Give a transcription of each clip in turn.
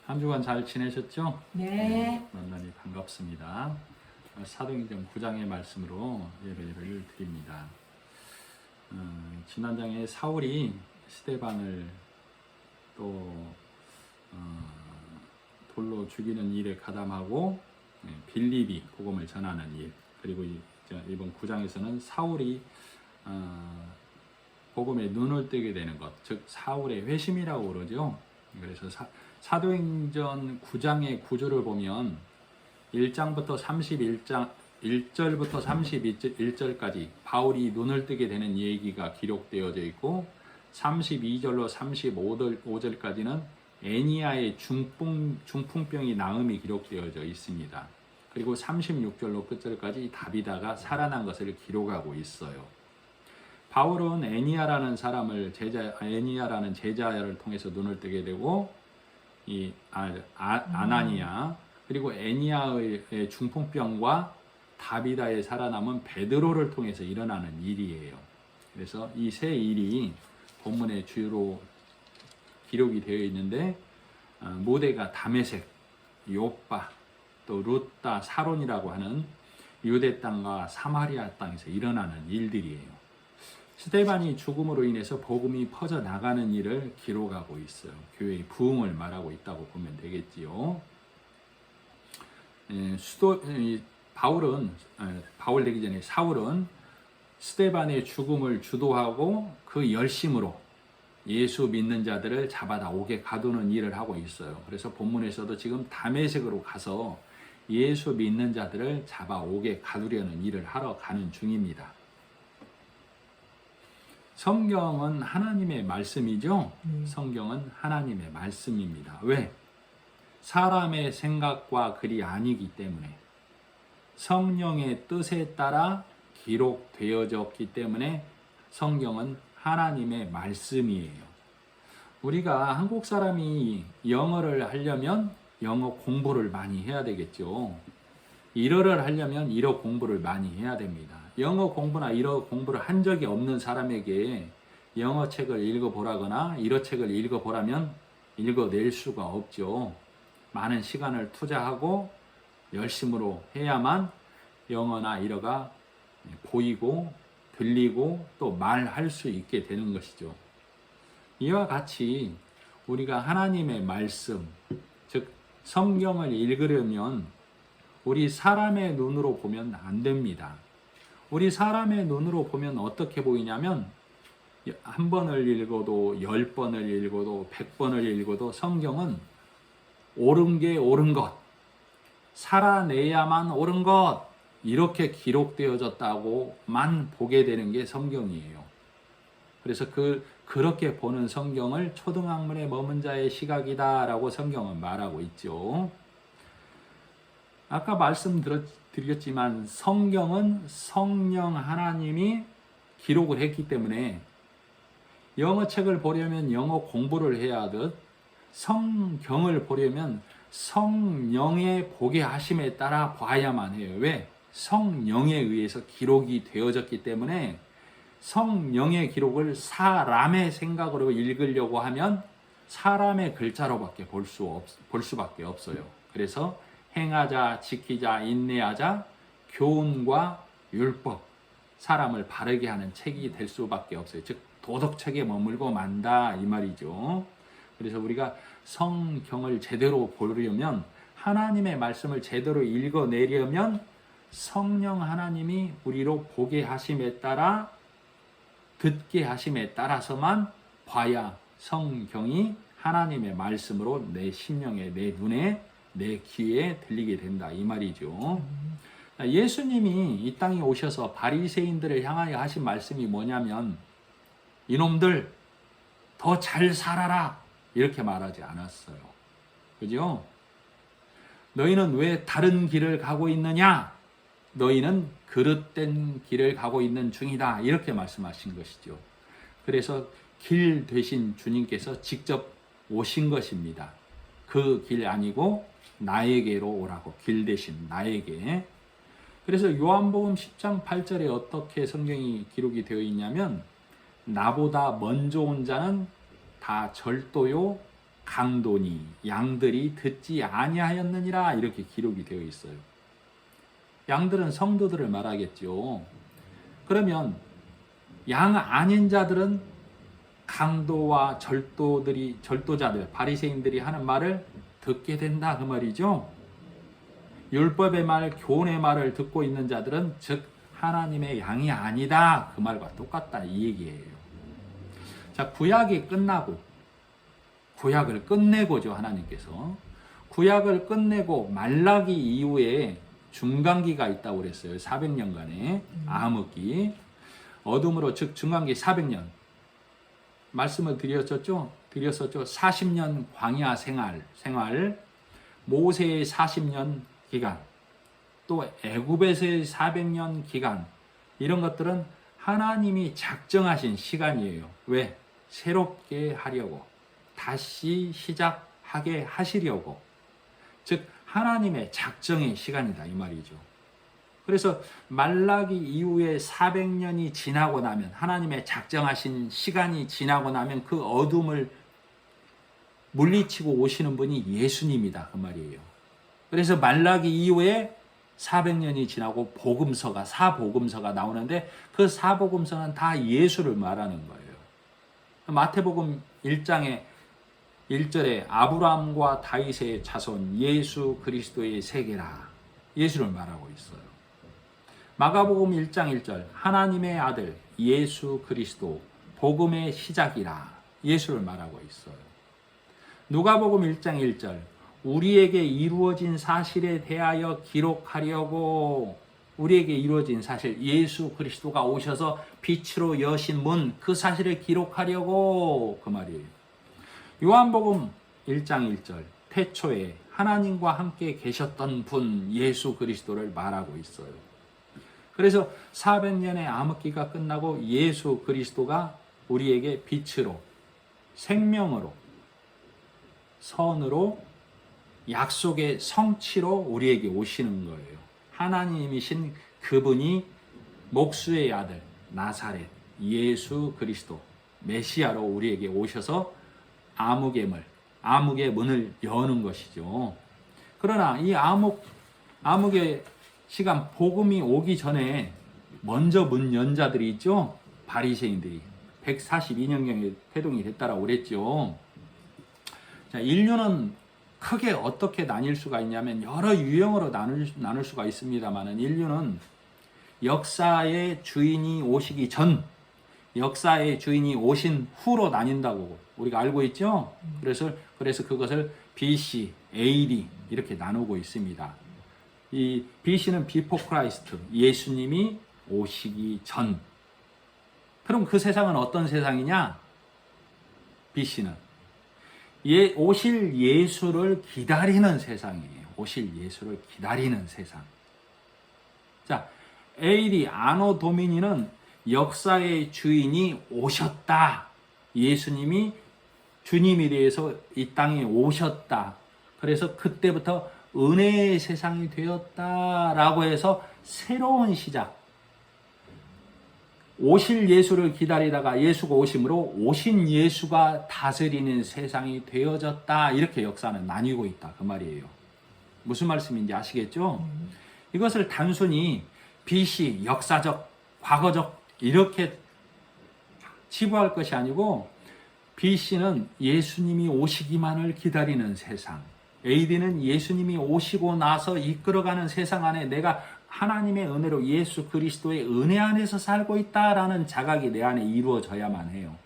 한 주간 잘 지내셨죠? 네. 만나니 반갑습니다. 사도행전 9장의 말씀으로 예배를 드립니다. 지난 장에 사울이 스데반을 또 돌로 죽이는 일에 가담하고 빌립이 복음을 전하는 일, 그리고 이번 9장에서는 사울이 복음에 눈을 뜨게 되는 것, 즉 사울의 회심이라고 그러죠. 그래서 사도행전 9장의 구조를 보면 1장부터 1절부터 31절까지 바울이 눈을 뜨게 되는 얘기가 기록되어져 있고, 32절로 35절까지는 애니아의 중풍병이 나음이 기록되어져 있습니다. 그리고 36절로 끝절까지 다비다가 살아난 것을 기록하고 있어요. 바울은 애니아라는 제자를 통해서 눈을 뜨게 되고, 이 아나니아 그리고 애니아의 중풍병과 다비다의 살아남은 베드로를 통해서 일어나는 일이에요. 그래서 이 세 일이 본문에 주로 기록이 되어 있는데, 모대가 다메섹, 요빠, 또 루따, 사론이라고 하는 유대 땅과 사마리아 땅에서 일어나는 일들이에요. 스데반이 죽음으로 인해서 복음이 퍼져 나가는 일을 기록하고 있어요. 교회의 부흥을 말하고 있다고 보면 되겠지요. 바울 되기 전에 사울은 스데반의 죽음을 주도하고 그 열심으로 예수 믿는 자들을 잡아다 옥에 가두는 일을 하고 있어요. 그래서 본문에서도 지금 다메섹으로 가서 예수 믿는 자들을 잡아 옥에 가두려는 일을 하러 가는 중입니다. 성경은 하나님의 말씀이죠. 성경은 하나님의 말씀입니다. 왜? 사람의 생각과 글이 아니기 때문에, 성령의 뜻에 따라 기록되어졌기 때문에 성경은 하나님의 말씀이에요. 우리가 한국 사람이 영어를 하려면 영어 공부를 많이 해야 되겠죠. 일어를 하려면 일어 공부를 많이 해야 됩니다. 영어 공부나 일어 공부를 한 적이 없는 사람에게 영어 책을 읽어보라거나 일어 책을 읽어보라면 읽어낼 수가 없죠. 많은 시간을 투자하고 열심으로 해야만 영어나 일어가 보이고 들리고 또 말할 수 있게 되는 것이죠. 이와 같이 우리가 하나님의 말씀, 즉 성경을 읽으려면 우리 사람의 눈으로 보면 안 됩니다. 우리 사람의 눈으로 보면 어떻게 보이냐면, 한 번을 읽어도 10번을 읽어도 100번을 읽어도 성경은 옳은 게 옳은 것, 살아내야만 옳은 것, 이렇게 기록되어졌다고만 보게 되는 게 성경이에요. 그래서 그렇게 보는 성경을 초등학문에 머문 자의 시각이다라고 성경은 말하고 있죠. 아까 말씀드렸지만 성경은 성령 하나님이 기록을 했기 때문에 영어 책을 보려면 영어 공부를 해야 하듯, 성경을 보려면 성령의 보게 하심에 따라 봐야만 해요. 왜? 성령에 의해서 기록이 되어졌기 때문에 성령의 기록을 사람의 생각으로 읽으려고 하면 사람의 글자로밖에 볼 수밖에 없어요. 그래서 행하자, 지키자, 인내하자, 교훈과 율법, 사람을 바르게 하는 책이 될 수밖에 없어요. 즉 도덕책에 머물고 만다 이 말이죠. 그래서 우리가 성경을 제대로 보려면, 하나님의 말씀을 제대로 읽어내려면 성령 하나님이 우리로 보게 하심에 따라, 듣게 하심에 따라서만 봐야 성경이 하나님의 말씀으로 내 심령에, 내 눈에, 내 귀에 들리게 된다 이 말이죠. 예수님이 이 땅에 오셔서 바리새인들을 향하여 하신 말씀이 뭐냐면, 이놈들 더 잘 살아라 이렇게 말하지 않았어요. 그죠? 너희는 왜 다른 길을 가고 있느냐? 너희는 그릇된 길을 가고 있는 중이다 이렇게 말씀하신 것이죠. 그래서 길 되신 주님께서 직접 오신 것입니다. 그 길 아니고 나에게로 오라고, 길 대신 나에게. 그래서 요한복음 10장 8절에 어떻게 성경이 기록이 되어 있냐면, 나보다 먼저 온 자는 다 절도요 강도니 양들이 듣지 아니하였느니라 이렇게 기록이 되어 있어요. 양들은 성도들을 말하겠죠. 그러면 양 아닌 자들은 강도와 절도자들, 바리새인들이 하는 말을 듣게 된다 그 말이죠. 율법의 말, 교훈의 말을 듣고 있는 자들은 즉 하나님의 양이 아니다 그 말과 똑같다 이 얘기예요. 자, 구약이 끝나고 구약을 끝내고죠. 하나님께서 구약을 끝내고 말라기 이후에 중간기가 있다고 그랬어요. 400년간의 암흑기, 어둠으로 즉 중간기 400년 말씀을 드렸었죠. 40년 광야 생활, 모세의 40년 기간, 또 애굽에서의 400년 기간, 이런 것들은 하나님이 작정하신 시간이에요. 왜? 새롭게 하려고, 다시 시작하게 하시려고, 즉 하나님의 작정의 시간이다 이 말이죠. 그래서 말라기 이후에 400년이 지나고 나면, 하나님의 작정하신 시간이 지나고 나면 그 어둠을 물리치고 오시는 분이 예수님이다 그 말이에요. 그래서 말라기 이후에 400년이 지나고 복음서가, 사복음서가 나오는데 그 사복음서는 다 예수를 말하는 거예요. 마태복음 1장에 1절에 아브라함과 다윗의 자손 예수 그리스도의 세계라, 예수를 말하고 있어요. 마가복음 1장 1절 하나님의 아들 예수 그리스도 복음의 시작이라, 예수를 말하고 있어요. 누가복음 1장 1절 우리에게 이루어진 사실에 대하여 기록하려고, 우리에게 이루어진 사실, 예수 그리스도가 오셔서 빛으로 여신 문, 그 사실을 기록하려고 그 말이에요. 요한복음 1장 1절 태초에 하나님과 함께 계셨던 분 예수 그리스도를 말하고 있어요. 그래서 400년의 암흑기가 끝나고 예수 그리스도가 우리에게 빛으로, 생명으로, 선으로, 약속의 성취로 우리에게 오시는 거예요. 하나님이신 그분이 목수의 아들 나사렛 예수 그리스도 메시아로 우리에게 오셔서 암흑의 문을 여는 것이죠. 그러나 이 암흑의 시간, 복음이 오기 전에 먼저 문 연 자들이 있죠. 바리새인들이 142년경에 태동이 됐다라고 그랬죠. 자, 인류는 크게 어떻게 나뉠 수가 있냐면 여러 유형으로 나눌 수가 있습니다만, 인류는 역사의 주인이 오시기 전, 역사의 주인이 오신 후로 나뉜다고 우리가 알고 있죠. 그래서 그것을 BC, AD 이렇게 나누고 있습니다. 이 BC는 Before Christ, 예수님이 오시기 전. 그럼 그 세상은 어떤 세상이냐? BC는 오실 예수를 기다리는 세상이에요. 오실 예수를 기다리는 세상. 자, AD, 아노 도미니는 역사의 주인이 오셨다. 예수님이 주님에 대해서 이 땅에 오셨다. 그래서 그때부터 은혜의 세상이 되었다라고 해서 새로운 시작. 오실 예수를 기다리다가 예수가 오심으로 오신 예수가 다스리는 세상이 되어졌다. 이렇게 역사는 나뉘고 있다. 그 말이에요. 무슨 말씀인지 아시겠죠? 이것을 단순히 BC, 역사적, 과거적 이렇게 치부할 것이 아니고, BC는 예수님이 오시기만을 기다리는 세상, AD는 예수님이 오시고 나서 이끌어가는 세상 안에 내가 하나님의 은혜로 예수 그리스도의 은혜 안에서 살고 있다라는 자각이 내 안에 이루어져야만 해요.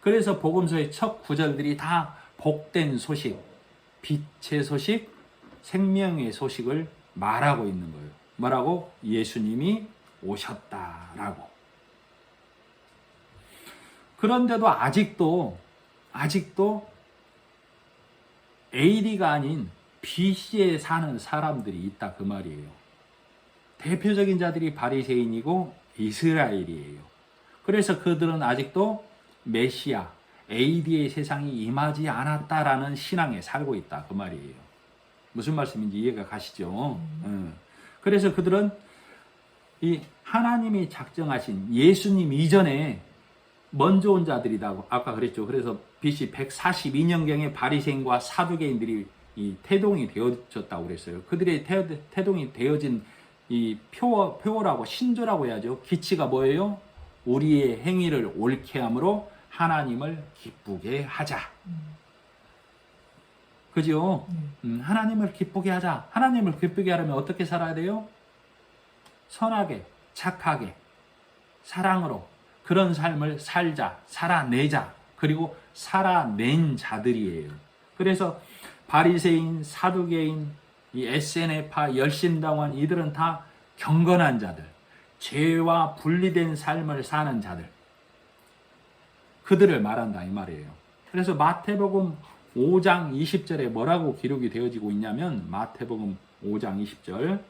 그래서 복음서의 첫 구절들이 다 복된 소식, 빛의 소식, 생명의 소식을 말하고 있는 거예요. 뭐라고? 예수님이 오셨다라고. 그런데도 아직도 AD가 아닌 BC에 사는 사람들이 있다 그 말이에요. 대표적인 자들이 바리새인이고 이스라엘이에요. 그래서 그들은 아직도 메시아, AD의 세상이 임하지 않았다라는 신앙에 살고 있다 그 말이에요. 무슨 말씀인지 이해가 가시죠? 그래서 그들은 이 하나님이 작정하신 예수님 이전에 먼저 온 자들이라고 아까 그랬죠. 그래서 BC 142년경에 바리새인과 사두개인들이 이 태동이 되어졌다고 그랬어요. 그들의 태동이 되어진 이 표어라고 신조라고 해야죠. 기치가 뭐예요? 우리의 행위를 옳게 함으로 하나님을 기쁘게 하자. 그죠? 하나님을 기쁘게 하자. 하나님을 기쁘게 하려면 어떻게 살아야 돼요? 선하게, 착하게, 사랑으로 그런 삶을 살자, 살아내자. 그리고 살아낸 자들이에요. 그래서 바리새인, 사두개인, 이 SNF파, 열심당원 이들은 다 경건한 자들, 죄와 분리된 삶을 사는 자들, 그들을 말한다 이 말이에요. 그래서 마태복음 5장 20절에 뭐라고 기록이 되어지고 있냐면 마태복음 5장 20절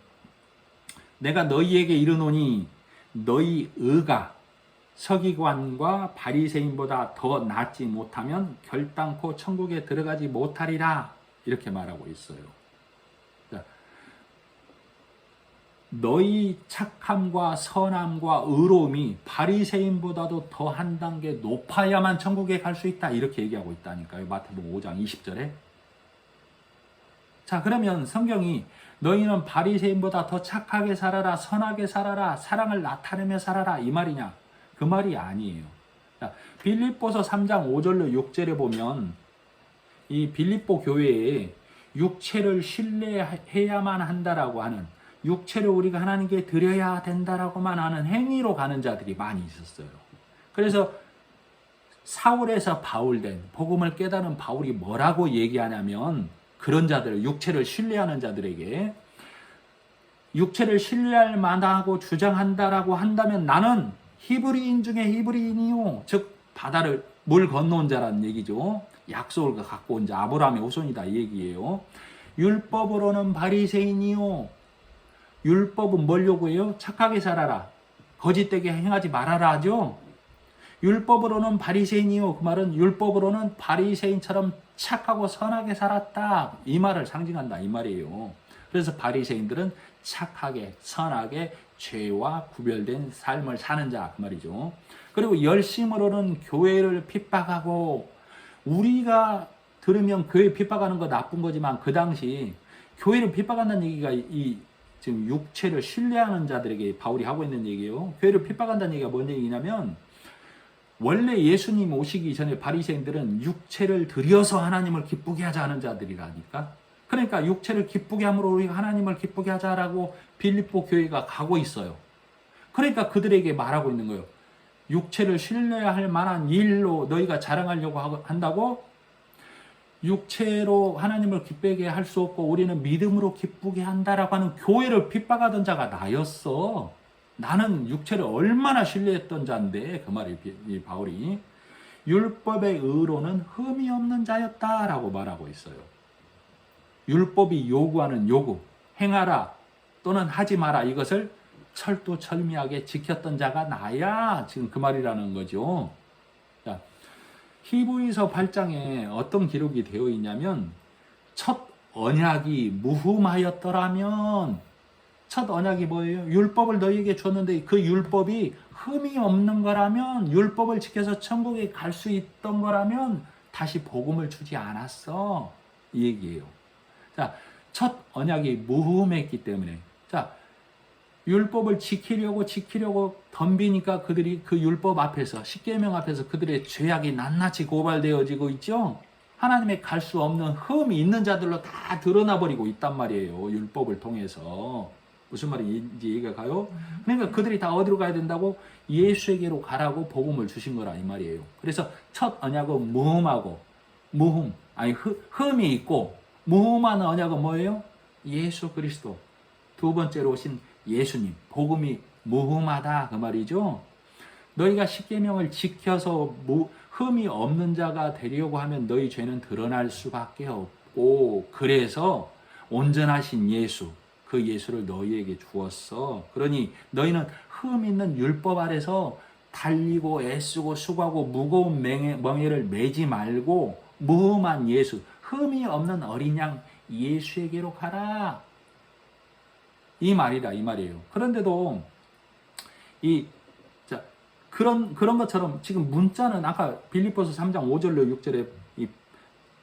내가 너희에게 이르노니 너희 의가 서기관과 바리새인보다 더 낫지 못하면 결단코 천국에 들어가지 못하리라 이렇게 말하고 있어요. 너희 착함과 선함과 의로움이 바리새인보다도 더 한 단계 높아야만 천국에 갈 수 있다 이렇게 얘기하고 있다니까요. 마태복음 5장 20절에. 자, 그러면 성경이 너희는 바리새인보다 더 착하게 살아라, 선하게 살아라, 사랑을 나타내며 살아라 이 말이냐? 그 말이 아니에요. 자, 빌립보서 3장 5절로 6절에 보면 이 빌립보 교회에 육체를 신뢰해야만 한다라고 하는 육체를 우리가 하나님께 드려야 된다라고만 하는 행위로 가는 자들이 많이 있었어요. 그래서 사울에서 바울된 복음을 깨달은 바울이 뭐라고 얘기하냐면 그런 자들, 육체를 신뢰하는 자들에게 육체를 신뢰할 만하고 주장한다라고 한다면 나는 히브리인 중에 히브리인이요. 즉 바다를 물 건너온 자라는 얘기죠. 약속을 갖고 온 자 아브라함의 후손이다 이 얘기예요. 율법으로는 바리새인이요. 율법은 뭘 요구해요? 착하게 살아라. 거짓되게 행하지 말아라 하죠. 율법으로는 바리새인이요. 그 말은 율법으로는 바리새인처럼 착하고 선하게 살았다. 이 말을 상징한다. 이 말이에요. 그래서 바리새인들은 착하게 선하게 죄와 구별된 삶을 사는 자 그 말이죠. 그리고 열심으로는 교회를 핍박하고 우리가 들으면 교회 핍박하는 거 나쁜 거지만 그 당시 교회를 핍박한다는 얘기가 지금 육체를 신뢰하는 자들에게 바울이 하고 있는 얘기예요. 교회를 핍박한다는 얘기가 뭔 얘기냐면 원래 예수님 오시기 전에 바리새인들은 육체를 들여서 하나님을 기쁘게 하자 하는 자들이라니까. 그러니까 육체를 기쁘게 함으로 우리가 하나님을 기쁘게 하자라고 빌립보 교회가 가고 있어요. 그러니까 그들에게 말하고 있는 거예요. 육체를 신뢰할 만한 일로 너희가 자랑하려고 한다고? 육체로 하나님을 기쁘게 할 수 없고 우리는 믿음으로 기쁘게 한다라고 하는 교회를 핍박하던 자가 나였어. 나는 육체를 얼마나 신뢰했던 자인데 그 말이 바울이 율법의 의로는 흠이 없는 자였다라고 말하고 있어요. 율법이 요구하는 요구, 행하라 또는 하지 마라 이것을 철두철미하게 지켰던 자가 나야 지금 그 말이라는 거죠. 자, 히브리서 8장에 어떤 기록이 되어 있냐면 첫 언약이 무흠하였더라면 첫 언약이 뭐예요? 율법을 너희에게 줬는데 그 율법이 흠이 없는 거라면 율법을 지켜서 천국에 갈 수 있던 거라면 다시 복음을 주지 않았어 이 얘기예요. 자, 첫 언약이 무흠했기 때문에 자 율법을 지키려고 덤비니까 그들이 그 율법 앞에서 십계명 앞에서 그들의 죄악이 낱낱이 고발되어지고 있죠. 하나님의 갈 수 없는 흠이 있는 자들로 다 드러나 버리고 있단 말이에요. 율법을 통해서. 무슨 말인지 이해가 가요? 그러니까 그들이 다 어디로 가야 된다고? 예수에게로 가라고 복음을 주신 거라 이 말이에요. 그래서 첫 언약은 무흠하고 흠이 있고 무흠한 언약은 뭐예요? 예수 그리스도. 두 번째로 오신 예수님, 복음이 무흠하다 그 말이죠. 너희가 십계명을 지켜서 흠이 없는 자가 되려고 하면 너희 죄는 드러날 수밖에 없고 그래서 온전하신 예수, 그 예수를 너희에게 주었어. 그러니 너희는 흠 있는 율법 아래서 달리고 애쓰고 수고하고 무거운 멍에를 매지 말고 무흠한 예수, 흠이 없는 어린 양 예수에게로 가라. 이 말이다 이 말이에요. 그런데도 그런 것처럼 지금 문자는 아까 빌립보서 3장 5절로 6절에 이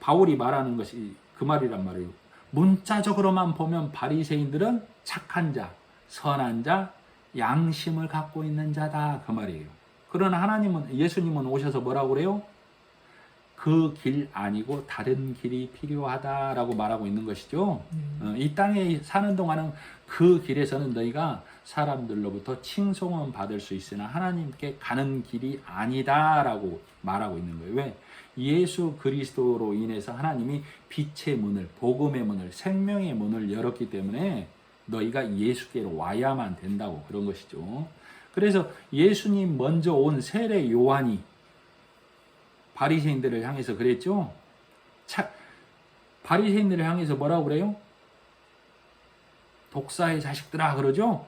바울이 말하는 것이 그 말이란 말이에요. 문자적으로만 보면 바리새인들은 착한 자, 선한 자, 양심을 갖고 있는 자다 그 말이에요. 그러나 하나님은 예수님은 오셔서 뭐라고 그래요? 그 길 아니고 다른 길이 필요하다라고 말하고 있는 것이죠. 이 땅에 사는 동안은 그 길에서는 너희가 사람들로부터 칭송은 받을 수 있으나 하나님께 가는 길이 아니다라고 말하고 있는 거예요. 왜? 예수 그리스도로 인해서 하나님이 빛의 문을, 복음의 문을, 생명의 문을 열었기 때문에 너희가 예수께로 와야만 된다고 그런 것이죠. 그래서 예수님 먼저 온 세례 요한이 바리새인들을 향해서 그랬죠. 바리새인들을 향해서 뭐라고 그래요? 독사의 자식들아 그러죠.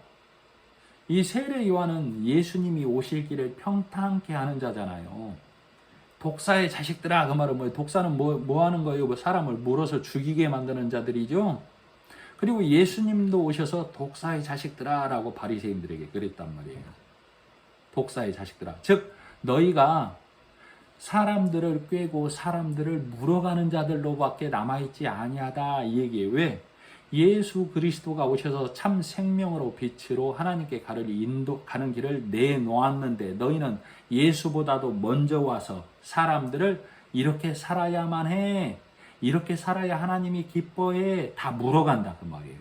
이 세례 요한은 예수님이 오실 길을 평탄케 하는 자잖아요. 독사의 자식들아 그 말은 뭐예요? 독사는 뭐 하는 거예요? 뭐 사람을 물어서 죽이게 만드는 자들이죠. 그리고 예수님도 오셔서 독사의 자식들아 라고 바리새인들에게 그랬단 말이에요. 독사의 자식들아. 즉 너희가 사람들을 꾀고 사람들을 물어가는 자들로밖에 남아있지 아니하다 이 얘기예요. 왜? 예수 그리스도가 오셔서 참 생명으로 빛으로 하나님께 가는 길을 내놓았는데 너희는 예수보다도 먼저 와서 사람들을 이렇게 살아야만 해. 이렇게 살아야 하나님이 기뻐해. 다 물어간다 그 말이에요.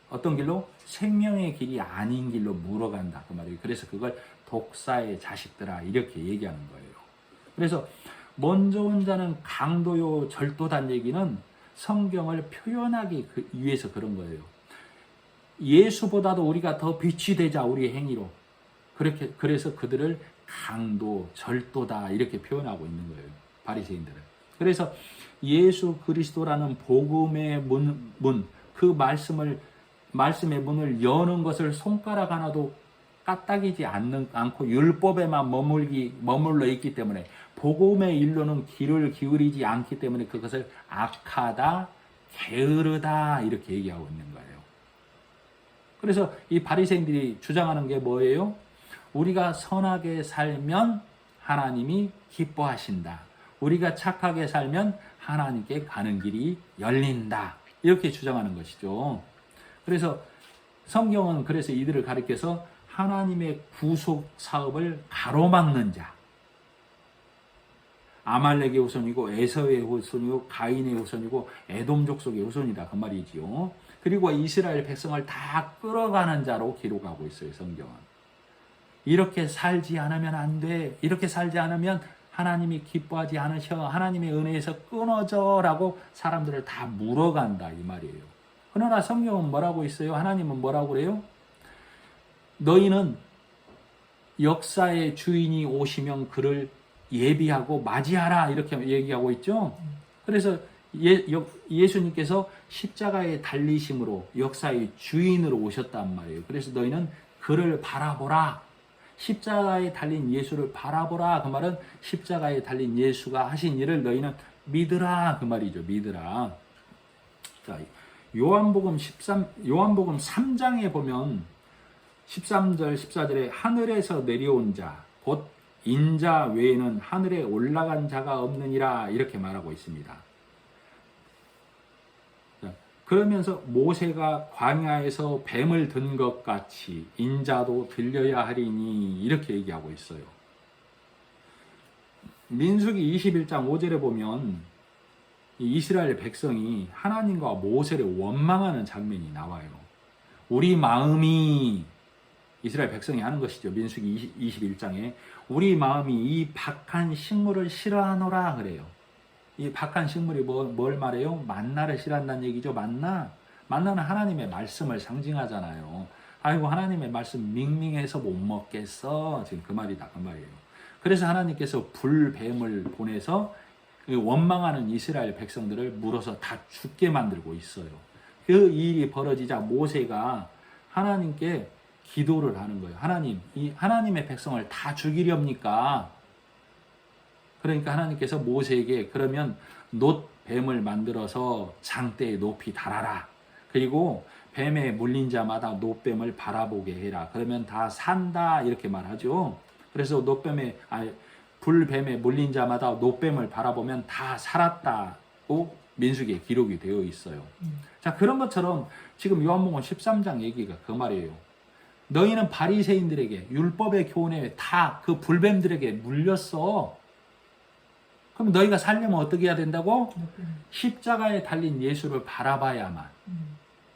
어떤 길로? 생명의 길이 아닌 길로 물어간다 그 말이에요. 그래서 그걸 독사의 자식들아 이렇게 얘기하는 거예요. 그래서 먼저 온 자는 강도요 절도단 얘기는 성경을 표현하기 위해서 그런 거예요. 예수보다도 우리가 더 빛이 되자 우리의 행위로. 그래서 그들을 강도, 절도다 이렇게 표현하고 있는 거예요. 바리새인들은. 그래서 예수 그리스도라는 복음의 그 말씀의 문을 여는 것을 손가락 하나도 까딱이지 않고 율법에만 머물러 있기 때문에 복음의 일로는 귀를 기울이지 않기 때문에 그것을 악하다, 게으르다 이렇게 얘기하고 있는 거예요. 그래서 이 바리새인들이 주장하는 게 뭐예요? 우리가 선하게 살면 하나님이 기뻐하신다. 우리가 착하게 살면 하나님께 가는 길이 열린다. 이렇게 주장하는 것이죠. 그래서 성경은 그래서 이들을 가리켜서 하나님의 구속 사업을 가로막는 자. 아말렉의 후손이고 에서의 후손이고 가인의 후손이고 에돔 족속의 후손이다 그 말이지요. 그리고 이스라엘 백성을 다 끌어가는 자로 기록하고 있어요 성경은. 이렇게 살지 않으면 안 돼. 이렇게 살지 않으면 하나님이 기뻐하지 않으셔. 하나님의 은혜에서 끊어져라고 사람들을 다 물어간다 이 말이에요. 그러나 성경은 뭐라고 있어요? 하나님은 뭐라고 그래요? 너희는 역사의 주인이 오시면 그를 예비하고 맞이하라 이렇게 얘기하고 있죠. 그래서 예수님께서 십자가에 달리심으로 역사의 주인으로 오셨단 말이에요. 그래서 너희는 그를 바라보라. 십자가에 달린 예수를 바라보라. 그 말은 십자가에 달린 예수가 하신 일을 너희는 믿으라 그 말이죠. 믿으라. 자, 요한복음 3장에 보면 13절 14절에 하늘에서 내려온 자 곧 인자 외에는 하늘에 올라간 자가 없느니라 이렇게 말하고 있습니다. 그러면서 모세가 광야에서 뱀을 든 것 같이 인자도 들려야 하리니 이렇게 얘기하고 있어요. 민수기 21장 5절에 보면 이스라엘 백성이 하나님과 모세를 원망하는 장면이 나와요. 우리 마음이 이스라엘 백성이 하는 것이죠. 민수기 21장에 우리 마음이 이 박한 식물을 싫어하노라 그래요. 이 박한 식물이 뭘 말해요? 만나를 싫어한다는 얘기죠. 만나는 하나님의 말씀을 상징하잖아요. 아이고 하나님의 말씀 밍밍해서 못 먹겠어. 지금 그 말이다 그 말이에요. 그래서 하나님께서 불뱀을 보내서 원망하는 이스라엘 백성들을 물어서 다 죽게 만들고 있어요. 그 일이 벌어지자 모세가 하나님께 기도를 하는 거예요. 하나님, 이 하나님의 백성을 다 죽이렵니까? 그러니까 하나님께서 모세에게 그러면 놋뱀을 만들어서 장대에 높이 달아라. 그리고 뱀에 물린 자마다 노뱀을 바라보게 해라. 그러면 다 산다 이렇게 말하죠. 그래서 불뱀에 물린 자마다 노뱀을 바라보면 다 살았다고 민수기에 기록이 되어 있어요. 자, 그런 것처럼 지금 요한복음 13장 얘기가 그 말이에요. 너희는 바리새인들에게 율법의 교훈에 다 그 불뱀들에게 물렸어. 그럼 너희가 살려면 어떻게 해야 된다고? 십자가에 달린 예수를 바라봐야만.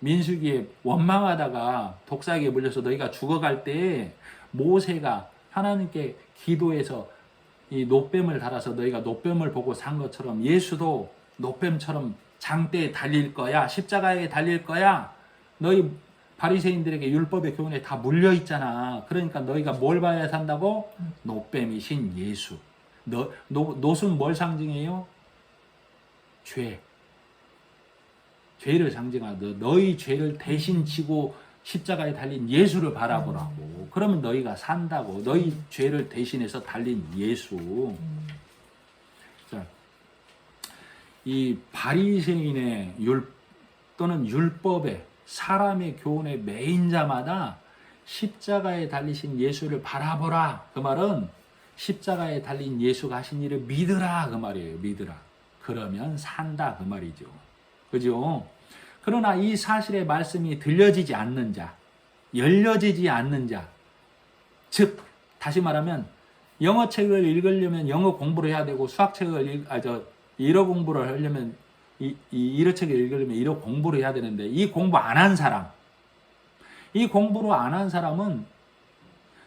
민수기에 원망하다가 독사에게 물려서 너희가 죽어갈 때 모세가 하나님께 기도해서 이 노뱀을 달아서 너희가 노뱀을 보고 산 것처럼 예수도 노뱀처럼 장대에 달릴 거야. 십자가에 달릴 거야. 너희 바리새인들에게 율법의 교훈에 다 물려 있잖아. 그러니까 너희가 뭘 봐야 산다고? 노뱀이신 예수. 노는 뭘 상징해요? 죄. 죄를 상징하듯 너희 죄를 대신 지고 십자가에 달린 예수를 바라보라고. 그러면 너희가 산다고. 너희 죄를 대신해서 달린 예수. 자, 이 바리새인의 또는 율법의 사람의 교훈에 매인 자마다 십자가에 달리신 예수를 바라보라. 그 말은 십자가에 달린 예수가 하신 일을 믿으라 그 말이에요. 믿으라. 그러면 산다 그 말이죠. 그죠? 그러나 이 사실의 말씀이 들려지지 않는 자, 열려지지 않는 자, 즉 다시 말하면 영어책을 읽으려면 영어 공부를 해야 되고 수학책을 일어 공부를 하려면 일어 책을 읽으려면 일어 공부를 해야 되는데 이 공부 안 한 사람, 이 공부를 안 한 사람은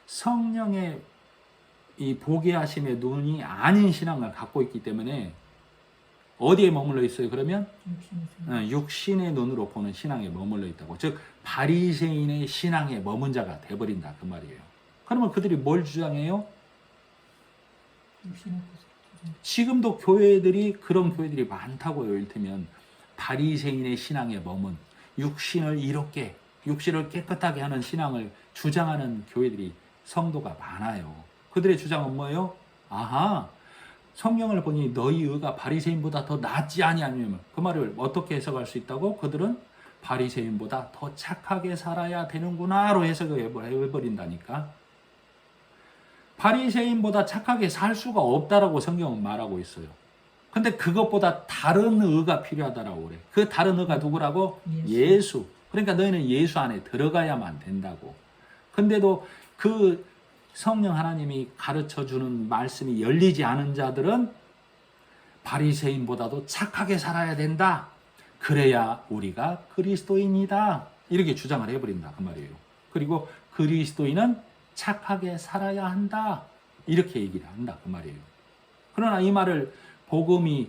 성령의 이 보게 하심의 눈이 아닌 신앙을 갖고 있기 때문에 어디에 머물러 있어요? 그러면 육신의 눈으로 보는 신앙에 머물러 있다고. 즉 바리새인의 신앙에 머문 자가 돼버린다 그 말이에요. 그러면 그들이 뭘 주장해요? 지금도 교회들이 그런 교회들이 많다고요. 이를테면 바리새인의 신앙에 머문 육신을 깨끗하게 하는 신앙을 주장하는 교회들이 성도가 많아요. 그들의 주장은 뭐예요? 아하, 성경을 보니 너희 의가 바리새인보다 더 낫지 아니하면 그 말을 어떻게 해석할 수 있다고? 그들은 바리새인보다 더 착하게 살아야 되는구나로 해석을 해버린다니까. 바리새인보다 착하게 살 수가 없다라고 성경은 말하고 있어요. 근데 그것보다 다른 의가 필요하다라고 그래. 그 다른 의가 누구라고? 예수. 그러니까 너희는 예수 안에 들어가야만 된다고. 근데도 그 성령 하나님이 가르쳐주는 말씀이 열리지 않은 자들은 바리새인보다도 착하게 살아야 된다. 그래야 우리가 그리스도인이다. 이렇게 주장을 해버린다 그 말이에요. 그리고 그리스도인은 착하게 살아야 한다. 이렇게 얘기를 한다 그 말이에요. 그러나 이 말을 복음이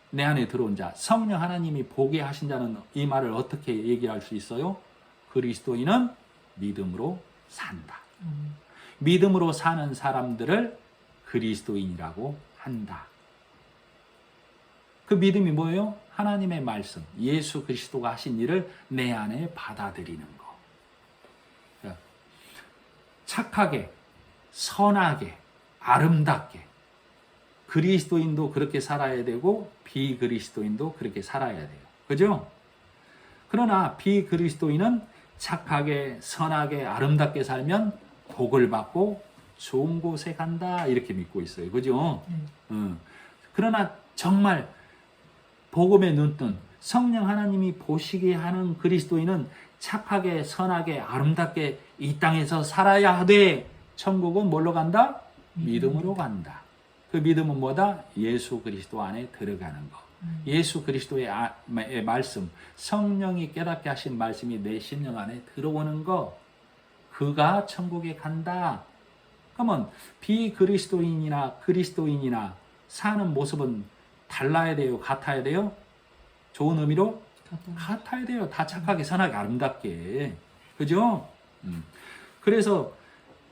내 안에 들어온 자, 성령 하나님이 보게 하신 자는 이 말을 어떻게 얘기할 수 있어요? 그리스도인은 믿음으로 산다. 믿음으로 사는 사람들을 그리스도인이라고 한다. 그 믿음이 뭐예요? 하나님의 말씀, 예수 그리스도가 하신 일을 내 안에 받아들이는 거. 착하게, 선하게, 아름답게. 그리스도인도 그렇게 살아야 되고 비그리스도인도 그렇게 살아야 돼요. 그죠? 그러나 비그리스도인은 착하게, 선하게, 아름답게 살면 복을 받고 좋은 곳에 간다 이렇게 믿고 있어요. 그죠? 그러나 정말 복음의 눈뜬 성령 하나님이 보시게 하는 그리스도인은 착하게, 선하게, 아름답게 이 땅에서 살아야 돼. 천국은 뭘로 간다? 믿음으로 간다. 그 믿음은 뭐다? 예수 그리스도 안에 들어가는 거. 예수 그리스도의 말씀, 성령이 깨닫게 하신 말씀이 내 심령 안에 들어오는 거. 그가 천국에 간다. 그러면 비그리스도인이나 그리스도인이나 사는 모습은 달라야 돼요? 같아야 돼요? 좋은 의미로? 같아야 돼요. 다 착하게, 선하게, 아름답게. 그죠? 그래서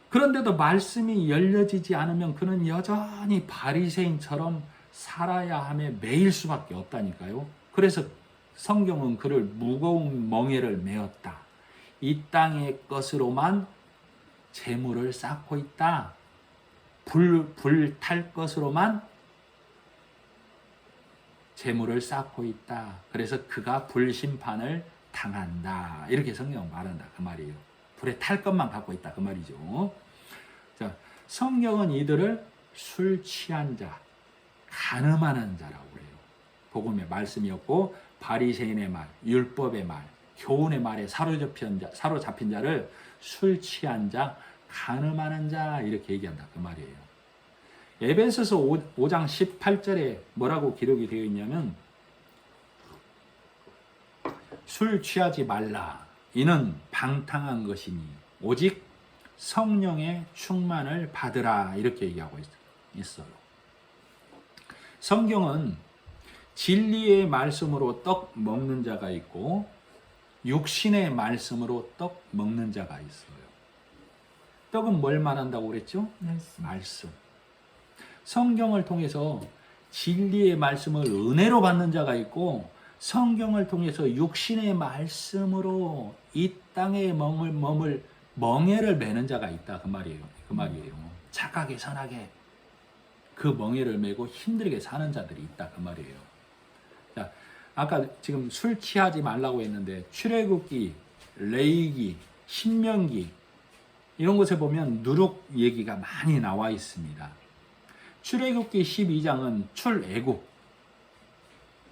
그런데도 말씀이 열려지지 않으면 그는 여전히 바리새인처럼 살아야 함에 매일 수밖에 없다니까요. 그래서 성경은 그를 무거운 멍에를 메었다. 이 땅의 것으로만 재물을 쌓고 있다. 불탈 것으로만 재물을 쌓고 있다. 그래서 그가 불심판을 당한다. 이렇게 성경은 말한다. 그 말이에요. 불에 탈 것만 갖고 있다. 그 말이죠. 자, 성경은 이들을 술 취한 자, 간음하는 자라고 그래요. 복음의 말씀이었고 바리새인의 말, 율법의 말, 교훈의 말에 사로잡힌 자를 술 취한 자, 간음하는 자 이렇게 얘기한다. 그 말이에요. 에베소서 5장 18절에 뭐라고 기록이 되어 있냐면 술 취하지 말라. 이는 방탕한 것이니 오직 성령의 충만을 받으라. 이렇게 얘기하고 있어요. 성경은 진리의 말씀으로 떡 먹는 자가 있고 육신의 말씀으로 떡 먹는 자가 있어요. 떡은 뭘 말한다고 그랬죠? 말씀. 성경을 통해서 진리의 말씀을 은혜로 받는 자가 있고 성경을 통해서 육신의 말씀으로 이 땅에 머물 멍에를 매는 자가 있다. 그 말이에요. 착하게 선하게 그 멍에를 메고 힘들게 사는 자들이 있다. 그 말이에요. 자, 아까 지금 술 취하지 말라고 했는데 출애굽기, 레위기, 신명기 이런 곳에 보면 누룩 얘기가 많이 나와 있습니다. 출애굽기 12장은 출애굽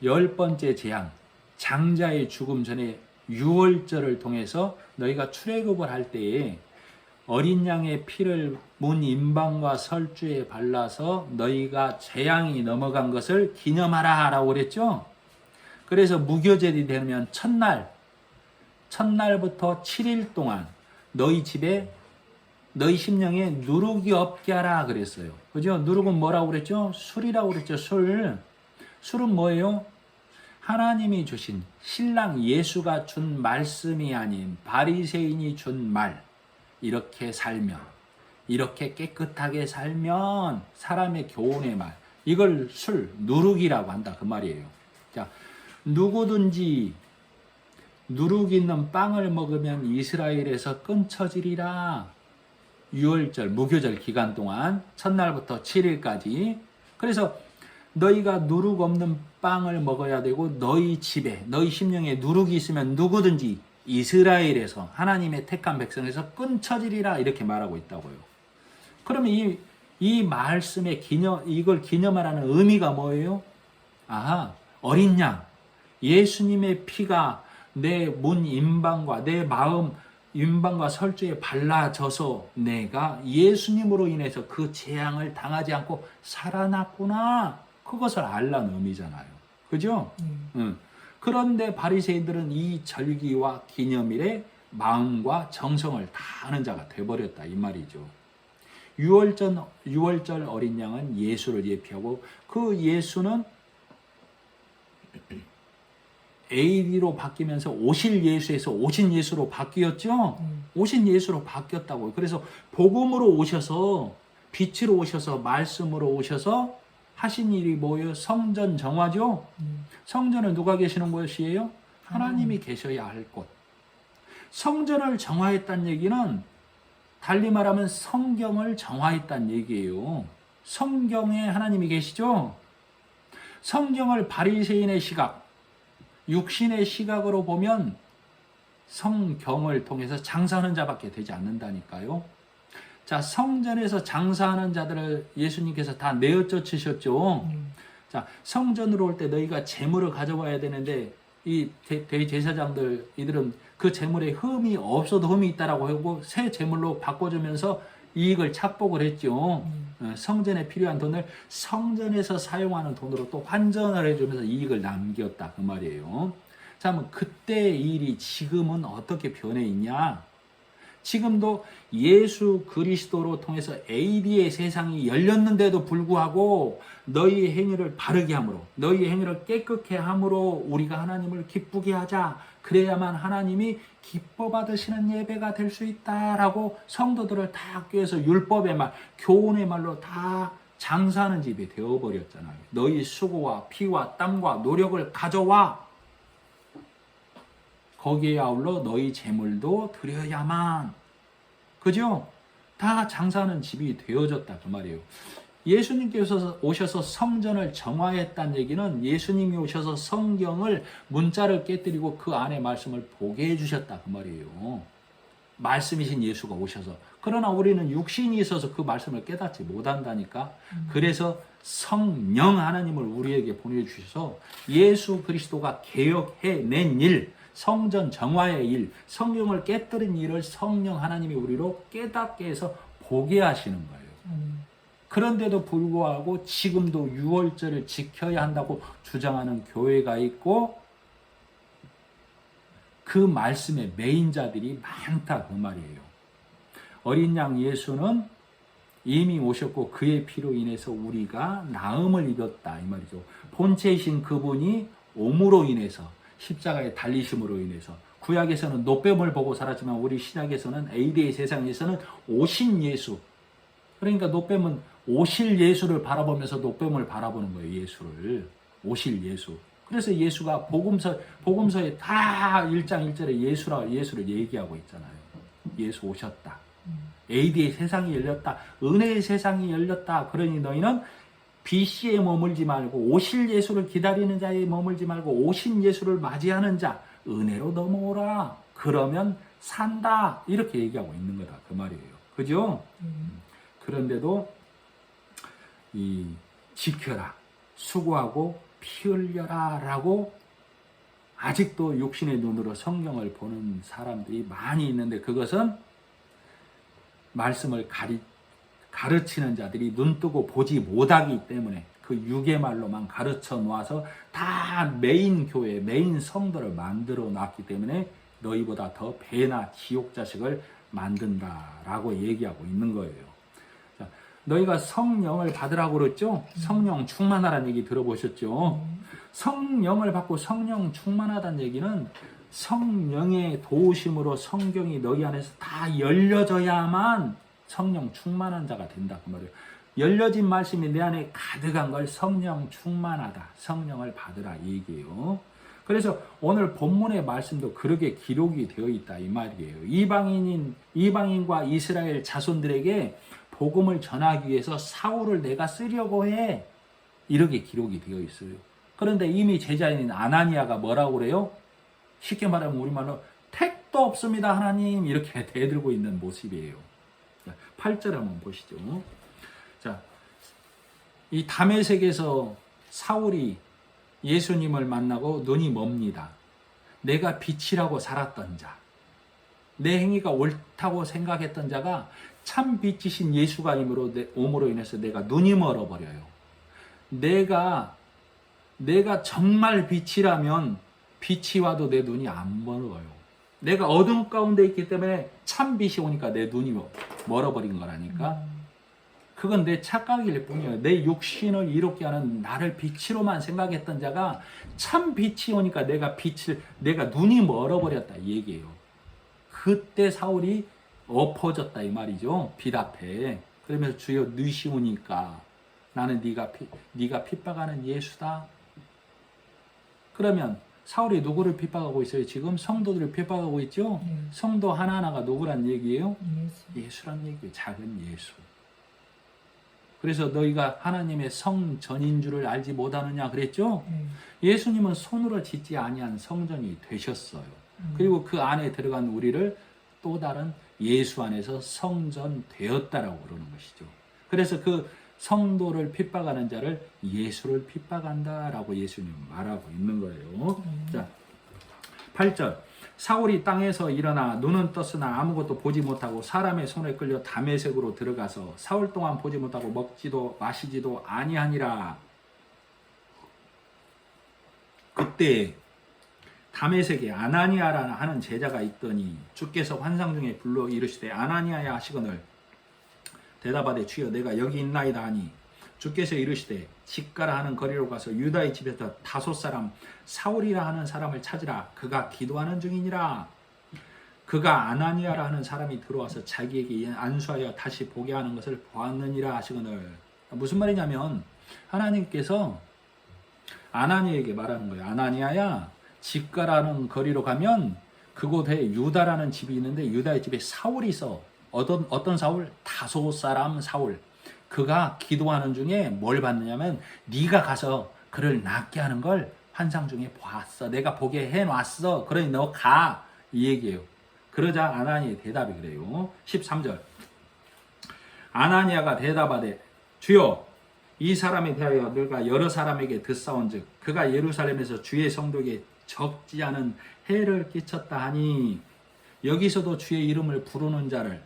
10번째 재앙, 장자의 죽음 전에 유월절을 통해서 너희가 출애굽을 할 때에 어린 양의 피를 문 임방과 설주에 발라서 너희가 재앙이 넘어간 것을 기념하라 라고 그랬죠. 그래서 무교절이 되면 첫날부터 7일 동안 너희 집에 너희 심령에 누룩이 없게 하라 그랬어요. 그죠? 누룩은 뭐라고 그랬죠? 술이라고 그랬죠. 술은 뭐예요? 하나님이 주신 신랑 예수가 준 말씀이 아닌 바리새인이 준 말. 이렇게 살면, 이렇게 깨끗하게 살면 사람의 교훈의 말. 이걸 누룩이라고 한다. 그 말이에요. 자, 누구든지 누룩 있는 빵을 먹으면 이스라엘에서 끊쳐지리라. 유월절, 무교절 기간 동안 첫날부터 7일까지. 그래서 너희가 누룩 없는 빵을 먹어야 되고 너희 집에 너희 심령에 누룩이 있으면 누구든지 이스라엘에서 하나님의 택한 백성에서 끊쳐지리라 이렇게 말하고 있다고요. 그러면 이 말씀의 이걸 기념하라는 의미가 뭐예요? 어린 양 예수님의 피가 내 문 임방과 내 마음 임방과 설주에 발라져서 내가 예수님으로 인해서 그 재앙을 당하지 않고 살아났구나. 그것을 알라는 의미잖아요. 그죠? 그런데 바리새인들은 이 절기와 기념일에 마음과 정성을 다하는 자가 돼버렸다 이 말이죠. 유월절 어린 양은 예수를 예표하고 그 예수는 AD로 바뀌면서 오실 예수에서 오신 예수로 바뀌었죠. 오신 예수로 바뀌었다고요. 그래서 복음으로 오셔서 빛으로 오셔서 말씀으로 오셔서 하신 일이 뭐예요? 성전 정화죠. 성전은 누가 계시는 곳이에요? 하나님이 계셔야 할 곳. 성전을 정화했다는 얘기는 달리 말하면 성경을 정화했다는 얘기예요. 성경에 하나님이 계시죠. 성경을 바리새인의 시각, 육신의 시각으로 보면 성경을 통해서 장사하는 자밖에 되지 않는다니까요. 자, 성전에서 장사하는 자들을 예수님께서 다 내어쫓 으셨죠. 자, 성전으로 올 때 너희가 재물을 가져와야 되는데 이 대제사장들 이들은 그 재물에 흠이 없어도 흠이 있다라고 하고 새 재물로 바꿔주면서 이익을 착복을 했죠. 성전에 필요한 돈을 성전에서 사용하는 돈으로 또 환전을 해주면서 이익을 남겼다 그 말이에요. 자, 그럼 그때의 일이 지금은 어떻게 변해 있냐? 지금도 예수 그리스도로 통해서 AD의 세상이 열렸는데도 불구하고 너희의 행위를 바르게 함으로 너희의 행위를 깨끗게 함으로 우리가 하나님을 기쁘게 하자. 그래야만 하나님이 기뻐 받으시는 예배가 될 수 있다라고 성도들을 다 학교에서 율법의 말, 교훈의 말로 다 장사하는 집이 되어버렸잖아요. 너희 수고와 피와 땀과 노력을 가져와. 거기에 아울러 너희 재물도 드려야만. 그죠? 다 장사하는 집이 되어졌다 그 말이에요. 예수님께서 오셔서 성전을 정화했다는 얘기는 예수님이 오셔서 성경을 문자를 깨뜨리고 그 안에 말씀을 보게 해주셨다 그 말이에요. 말씀이신 예수가 오셔서. 그러나 우리는 육신이 있어서 그 말씀을 깨닫지 못한다니까. 그래서 성령 하나님을 우리에게 보내주셔서 예수 그리스도가 개혁해낸 일, 성전 정화의 일, 성경을 깨뜨린 일을 성령 하나님이 우리로 깨닫게 해서 보게 하시는 거예요. 그런데도 불구하고 지금도 유월절을 지켜야 한다고 주장하는 교회가 있고 그 말씀의 메인자들이 많다 그 말이에요. 어린 양 예수는 이미 오셨고 그의 피로 인해서 우리가 나음을 입었다 이 말이죠. 본체이신 그분이 옴으로 인해서 십자가에 달리심으로 인해서 구약에서는 노뱀을 보고 살았지만 우리 신약에서는 AD의 세상에서는 오신 예수, 그러니까 노뱀은 오실 예수를 바라보면서 노뱀을 바라보는 거예요. 예수를. 오실 예수. 그래서 예수가 복음서에 다 1장 1절에 예수를 얘기하고 있잖아요. 예수 오셨다. AD의 세상이 열렸다. 은혜의 세상이 열렸다. 그러니 너희는 BC에 머물지 말고 오실 예수를 기다리는 자에 머물지 말고 오신 예수를 맞이하는 자 은혜로 넘어오라. 그러면 산다. 이렇게 얘기하고 있는 거다. 그 말이에요. 그죠? 그런데도 지켜라. 수고하고 피 흘려라 라고 아직도 육신의 눈으로 성경을 보는 사람들이 많이 있는데 그것은 말씀을 가르치는 자들이 눈뜨고 보지 못하기 때문에 그 육의 말로만 가르쳐 놓아서 다 메인 교회, 메인 성도를 만들어 놨기 때문에 너희보다 더 배나 지옥 자식을 만든다라고 얘기하고 있는 거예요. 자, 너희가 성령을 받으라고 그랬죠? 성령 충만하라는 얘기 들어보셨죠? 성령을 받고 성령 충만하다는 얘기는 성령의 도우심으로 성경이 너희 안에서 다 열려져야만 성령 충만한 자가 된다 그 말이에요. 열려진 말씀이 내 안에 가득한 걸 성령 충만하다, 성령을 받으라 이 얘기예요. 그래서 오늘 본문의 말씀도 그렇게 기록이 되어 있다 이 말이에요. 이방인과 이스라엘 자손들에게 복음을 전하기 위해서 사울을 내가 쓰려고 해, 이렇게 기록이 되어 있어요. 그런데 이미 제자인 아나니아가 뭐라고 그래요? 쉽게 말하면 우리말로 택도 없습니다 하나님, 이렇게 대들고 있는 모습이에요. 8절 한번 보시죠. 자, 이 다메섹에서 사울이 예수님을 만나고 눈이 멉니다. 내가 빛이라고 살았던 자, 내 행위가 옳다고 생각했던 자가 참 빛이신 예수가 옴으로 인해서 내가 눈이 멀어버려요. 내가 정말 빛이라면 빛이 와도 내 눈이 안 멀어요. 내가 어둠 가운데 있기 때문에 참 빛이 오니까 내 눈이 멀어버린 거라니까. 그건 내 착각일 뿐이에요. 내 육신을 이롭게 하는 나를 빛으로만 생각했던 자가 참 빛이 오니까 내가 눈이 멀어버렸다 이 얘기예요. 그때 사울이 엎어졌다 이 말이죠. 빛 앞에. 그러면서 주여 느시오니까 나는 네가 핍박하는 예수다. 그러면 사울이 누구를 핍박하고 있어요? 지금 성도들을 핍박하고 있죠? 성도 하나하나가 누구란 얘기예요? 예수란 얘기예요. 작은 예수. 그래서 너희가 하나님의 성전인 줄을 알지 못하느냐 그랬죠? 예수님은 손으로 짓지 아니한 성전이 되셨어요. 그리고 그 안에 들어간 우리를 또 다른 예수 안에서 성전 되었다라고 그러는 것이죠. 그래서 그 성도를 핍박하는 자를 예수를 핍박한다라고 예수님 말하고 있는 거예요. 자, 8절. 사울이 땅에서 일어나 눈은 떴으나 아무것도 보지 못하고 사람의 손에 끌려 다메섹으로 들어가서 사흘 동안 보지 못하고 먹지도 마시지도 아니하니라. 그때 다메섹에 아나니아라 하는 제자가 있더니 주께서 환상 중에 불러 이르시되 아나니아야 하시거늘 대답하되 주여 내가 여기 있나이다 하니 주께서 이르시되 직가라 하는 거리로 가서 유다의 집에서 다섯 사람 사울이라 하는 사람을 찾으라. 그가 기도하는 중이니라. 그가 아나니아라 하는 사람이 들어와서 자기에게 안수하여 다시 보게 하는 것을 보았느니라 하시거늘. 무슨 말이냐면 하나님께서 아나니아에게 말하는 거예요. 아나니아야, 직가라는 거리로 가면 그곳에 유다라는 집이 있는데 유다의 집에 사울이 있어. 어떤 사울? 다섯 사람 사울. 그가 기도하는 중에 뭘 봤느냐면 네가 가서 그를 낫게 하는 걸 환상 중에 보았어. 내가 보게 해놨어. 그러니 너 가. 이 얘기예요. 그러자 아나니의 대답이 그래요. 13절. 아나니아가 대답하되 주여 이 사람에 대하여 너가 여러 사람에게 듣사온즉 그가 예루살렘에서 주의 성도에게 적지 않은 해를 끼쳤다 하니 여기서도 주의 이름을 부르는 자를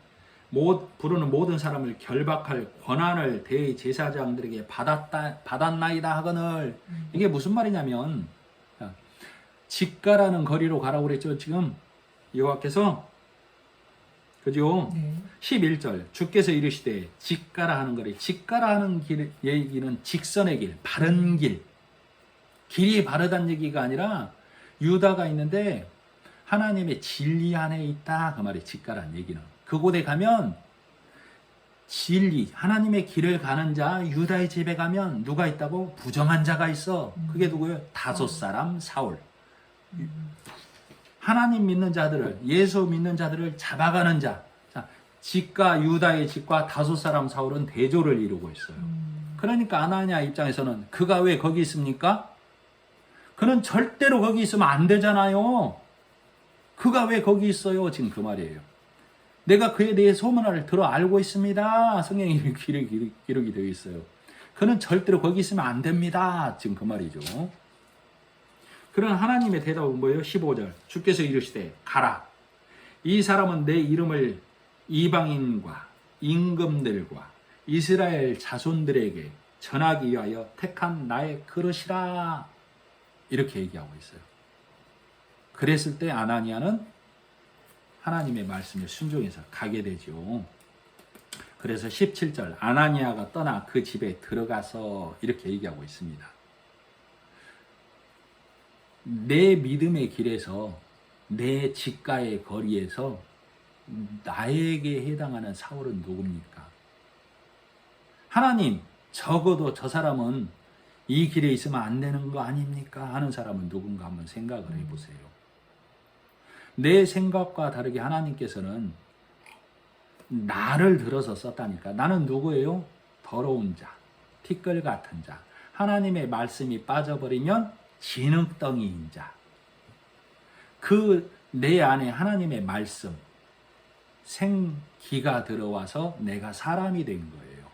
부르는 모든 사람을 결박할 권한을 대제사장들에게 받았나이다 하거늘. 이게 무슨 말이냐면 직가라는 거리로 가라고 그랬죠. 지금 여호와께서 그죠? 네. 11절 주께서 이르시되 직가라 하는 거리. 직가라 하는 길 얘기는 직선의 길, 바른 길. 길이 바르다는 얘기가 아니라 유다가 있는데 하나님의 진리 안에 있다. 그 말이 직가라는 얘기는. 그곳에 가면 진리, 하나님의 길을 가는 자, 유다의 집에 가면 누가 있다고? 부정한 자가 있어. 그게 누구예요? 다섯 사람 사울. 하나님 믿는 자들을, 예수 믿는 자들을 잡아가는 자. 자, 집과 유다의 집과 다섯 사람 사울은 대조를 이루고 있어요. 그러니까 아나니아 입장에서는 그가 왜 거기 있습니까? 그는 절대로 거기 있으면 안 되잖아요. 그가 왜 거기 있어요? 지금 그 말이에요. 내가 그에 대해 소문을 들어 알고 있습니다. 성경에 기록이 되어 있어요. 그는 절대로 거기 있으면 안 됩니다. 지금 그 말이죠. 그런 하나님의 대답은 뭐예요? 15절. 주께서 이르시되 가라. 이 사람은 내 이름을 이방인과 임금들과 이스라엘 자손들에게 전하기 위하여 택한 나의 그릇이라. 이렇게 얘기하고 있어요. 그랬을 때 아나니아는 하나님의 말씀에 순종해서 가게 되죠. 그래서 17절 아나니아가 떠나 그 집에 들어가서 이렇게 얘기하고 있습니다. 내 믿음의 길에서 내 직가의 거리에서 나에게 해당하는 사울은 누굽니까? 하나님, 적어도 저 사람은 이 길에 있으면 안 되는 거 아닙니까? 하는 사람은 누군가 한번 생각을 해보세요. 내 생각과 다르게 하나님께서는 나를 들어서 썼다니까. 나는 누구예요? 더러운 자, 티끌 같은 자. 하나님의 말씀이 빠져버리면 진흙덩이인 자. 그 내 안에 하나님의 말씀, 생기가 들어와서 내가 사람이 된 거예요.